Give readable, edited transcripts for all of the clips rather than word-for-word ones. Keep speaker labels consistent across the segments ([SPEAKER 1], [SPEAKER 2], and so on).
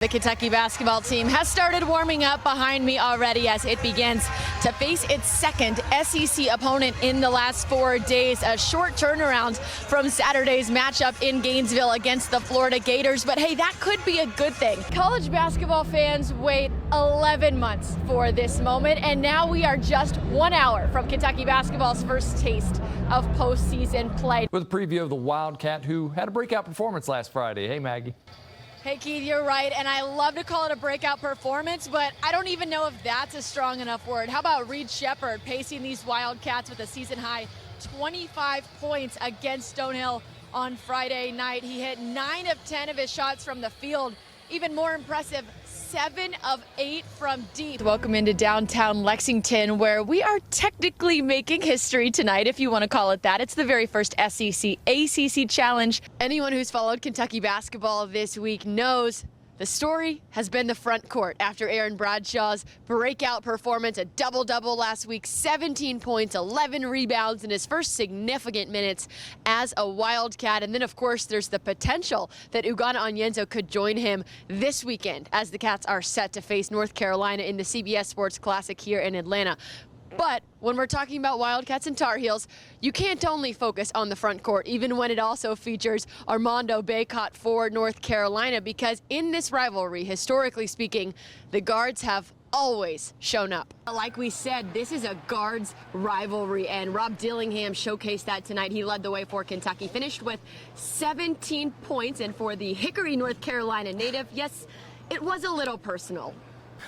[SPEAKER 1] The Kentucky basketball team has started warming up behind me already as it begins to face its second SEC opponent in the last 4 days. A short turnaround from Saturday's matchup in Gainesville against the Florida Gators. But hey, that could be a good thing. College basketball fans wait 11 months for this moment, and now we are just 1 hour from Kentucky basketball's first taste of postseason play.
[SPEAKER 2] With a preview of the Wildcat, who had a breakout performance last Friday. Hey, Maggie.
[SPEAKER 1] Hey, Keith, you're right, and I love to call it a breakout performance, but I don't even know if that's a strong enough word. How about Reed Shepherd pacing these Wildcats with a season-high 25 points against Stonehill on Friday night? He hit 9 of 10 of his shots from the field. Even more impressive, 7 of 8 from deep. Welcome into downtown Lexington, where we are technically making history tonight, if you want to call it that. It's the very first SEC ACC Challenge. Anyone who's followed Kentucky basketball this week knows the story has been the front court after Aaron Bradshaw's breakout performance, a double-double last week, 17 points, 11 rebounds in his first significant minutes as a Wildcat. And then, of course, there's the potential that Ugonna Onyenso could join him this weekend as the Cats are set to face North Carolina in the CBS Sports Classic here in Atlanta. But when we're talking about Wildcats and Tar Heels, you can't only focus on the front court, even when it also features Armando Bacot for North Carolina, because in this rivalry, historically speaking, the guards have always shown up. Like we said, this is a guards rivalry, and Rob Dillingham showcased that tonight. He led the way for Kentucky, finished with 17 points, and for the Hickory, North Carolina native, yes, it was a little personal.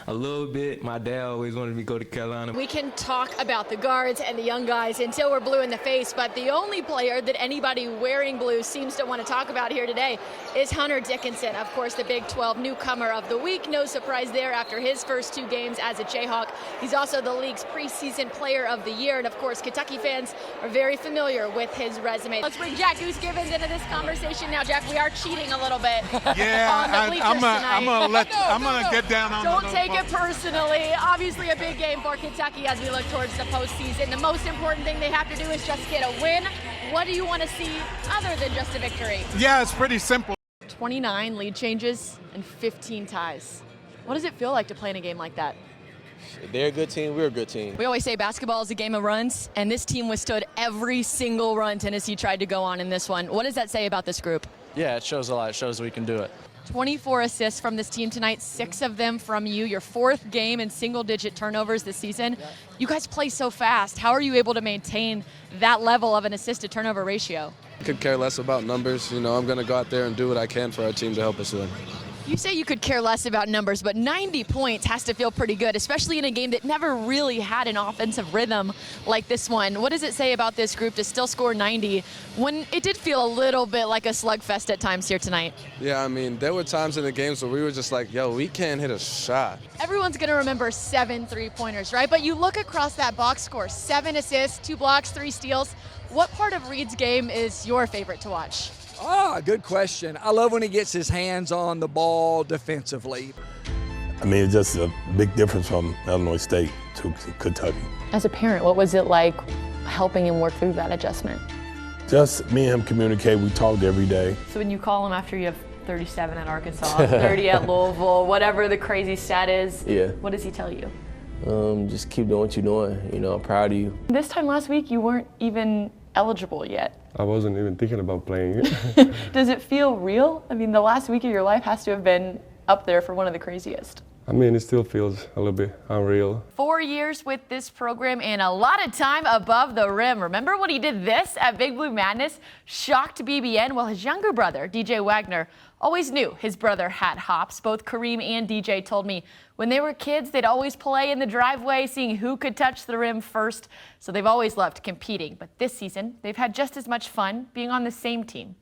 [SPEAKER 3] A little bit. My dad always wanted me to go to Carolina.
[SPEAKER 1] We can talk about the guards and the young guys until we're blue in the face, but the only player that anybody wearing blue seems to want to talk about here today is Hunter Dickinson. Of course, the Big 12 newcomer of the week. No surprise there after his first 2 games as a Jayhawk. He's also the league's preseason player of the year, and of course, Kentucky fans are very familiar with his resume. Let's bring Jack Goose-Gibbons into this conversation now. Jack, we are cheating a little bit.
[SPEAKER 4] Yeah, I'm gonna get down on
[SPEAKER 1] Don't take it personally. Obviously a big game for Kentucky as we look towards the postseason. The most important thing they have to do is just get a win. What do you want to see other than just a victory?
[SPEAKER 4] Yeah, it's pretty simple.
[SPEAKER 1] 29 lead changes and 15 ties. What does it feel like to play in a game like that?
[SPEAKER 5] They're a good team, we're a good team.
[SPEAKER 1] We always say basketball is a game of runs, and this team withstood every single run Tennessee tried to go on in this one. What does that say about this group?
[SPEAKER 6] Yeah, it shows a lot. It shows we can do it.
[SPEAKER 1] 24 assists from this team tonight, 6 of them from you. Your 4th game in single-digit turnovers this season. You guys play so fast. How are you able to maintain that level of an assist-to-turnover ratio?
[SPEAKER 7] I could care less about numbers. You know, I'm going to go out there and do what I can for our team to help us win.
[SPEAKER 1] You say you could care less about numbers, but 90 points has to feel pretty good, especially in a game that never really had an offensive rhythm like this one. What does it say about this group to still score 90 when it did feel a little bit like a slugfest at times here tonight?
[SPEAKER 7] Yeah, I mean, there were times in the games where we were just like, yo, we can't hit a shot.
[SPEAKER 1] Everyone's going to remember 7 3-pointers, right? But you look across that box score, 7 assists, 2 blocks, 3 steals. What part of Reed's game is your favorite to watch?
[SPEAKER 8] Good question. I love when he gets his hands on the ball defensively.
[SPEAKER 9] I mean, it's just a big difference from Illinois State to Kentucky.
[SPEAKER 10] As a parent, what was it like helping him work through that adjustment?
[SPEAKER 9] Just me and him communicate. We talked every day.
[SPEAKER 10] So when you call him after you have 37 at Arkansas, 30 at Louisville, whatever the crazy stat is, what does he tell you?
[SPEAKER 5] Just keep doing what you're doing. You know, I'm proud of you.
[SPEAKER 10] This time last week, you weren't even eligible yet.
[SPEAKER 9] I wasn't even thinking about playing.
[SPEAKER 10] Does it feel real? I mean, the last week of your life has to have been up there for one of the craziest.
[SPEAKER 9] I mean, it still feels a little bit unreal.
[SPEAKER 1] 4 years with this program and a lot of time above the rim. Remember when he did this at Big Blue Madness? Shocked BBN. Well, his younger brother, DJ Wagner, always knew his brother had hops. Both Kareem and DJ told me when they were kids, they'd always play in the driveway, seeing who could touch the rim first. So they've always loved competing. But this season, they've had just as much fun being on the same team.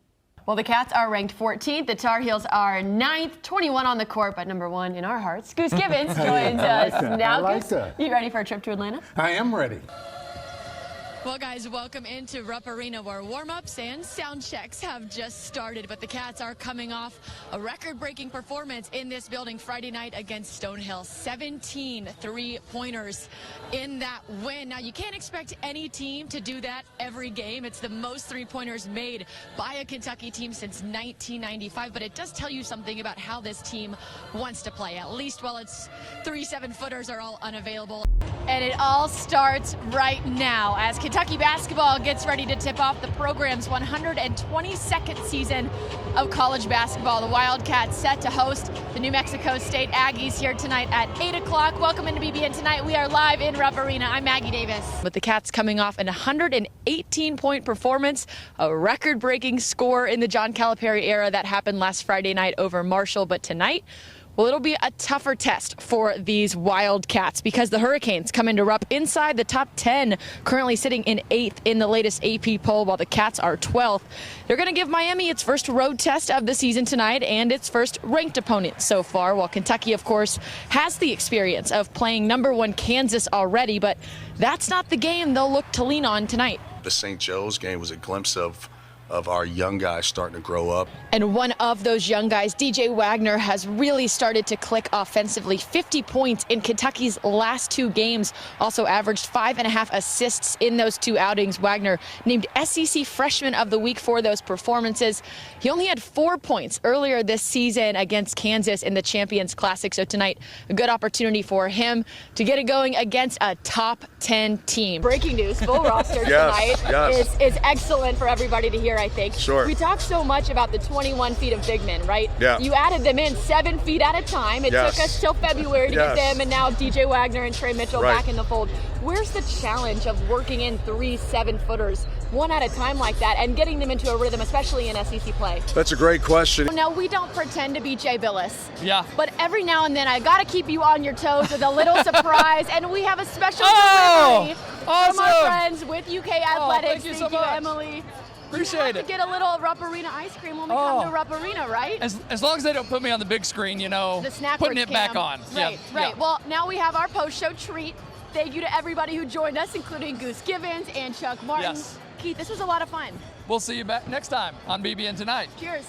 [SPEAKER 1] Well, the Cats are ranked 14th. The Tar Heels are 9th, 21 on the court, but number 1 in our hearts. Goose Gibbons joins us now.
[SPEAKER 4] I like
[SPEAKER 1] Goose,
[SPEAKER 4] that.
[SPEAKER 1] you ready for a trip to Atlanta?
[SPEAKER 4] I am ready.
[SPEAKER 1] Well, guys, welcome into Rupp Arena, where warm-ups and sound checks have just started. But the Cats are coming off a record-breaking performance in this building Friday night against Stonehill. 17 three-pointers in that win. Now, you can't expect any team to do that every game. It's the most three-pointers made by a Kentucky team since 1995. But it does tell you something about how this team wants to play, at least while its 3 7-footers are all unavailable. And it all starts right now as Kentucky basketball gets ready to tip off the program's 122nd season of college basketball. The Wildcats set to host the New Mexico State Aggies here tonight at 8 o'clock. Welcome into BBN Tonight. We are live in Rupp Arena. I'm Maggie Davis. With the Cats coming off an 118-point performance, a record-breaking score in the John Calipari era that happened last Friday night over Marshall. But tonight, well, it'll be a tougher test for these Wildcats because the Hurricanes come into Rupp inside the top 10, currently sitting in 8th in the latest AP poll, while the Cats are 12th. They're going to give Miami its first road test of the season tonight and its first ranked opponent so far, while Kentucky, of course, has the experience of playing #1 Kansas already, but that's not the game they'll look to lean on tonight.
[SPEAKER 11] The St. Joe's game was a glimpse of our young guys starting to grow up.
[SPEAKER 1] And one of those young guys, DJ Wagner, has really started to click offensively. 50 points in Kentucky's last 2 games, also averaged 5.5 assists in those 2 outings. Wagner named SEC Freshman of the Week for those performances. He only had 4 points earlier this season against Kansas in the Champions Classic, so tonight a good opportunity for him to get it going against a top 10 team. Breaking news, full roster tonight is excellent for everybody to hear, I think.
[SPEAKER 11] Sure.
[SPEAKER 1] We talked so much about the 21 feet of big men, right?
[SPEAKER 11] Yeah.
[SPEAKER 1] You added them in 7 feet at a time. It took us till February to get them, and now DJ Wagner and Trey Mitchell back in the fold. Where's the challenge of working in 3 7-footers, one at a time like that, and getting them into a rhythm, especially in SEC play?
[SPEAKER 11] That's a great question.
[SPEAKER 1] Now, we don't pretend to be Jay Billis.
[SPEAKER 2] Yeah.
[SPEAKER 1] But every now and then, I got to keep you on your toes with a little surprise, and we have a special delivery from our friends with UK Athletics.
[SPEAKER 2] Thank you so much.
[SPEAKER 1] Emily.
[SPEAKER 2] Appreciate
[SPEAKER 1] to get a little Rupp Arena ice cream when we come to Rupp Arena, right?
[SPEAKER 2] As long as they don't put me on the big screen, you know,
[SPEAKER 1] the snack
[SPEAKER 2] putting it back on.
[SPEAKER 1] Right,
[SPEAKER 2] yeah.
[SPEAKER 1] right.
[SPEAKER 2] Yeah.
[SPEAKER 1] Well, now we have our post-show treat. Thank you to everybody who joined us, including Goose Givens and Chuck Martin.
[SPEAKER 2] Yes.
[SPEAKER 1] Keith, this was a lot of fun.
[SPEAKER 2] We'll see you back next time on BBN Tonight.
[SPEAKER 1] Cheers.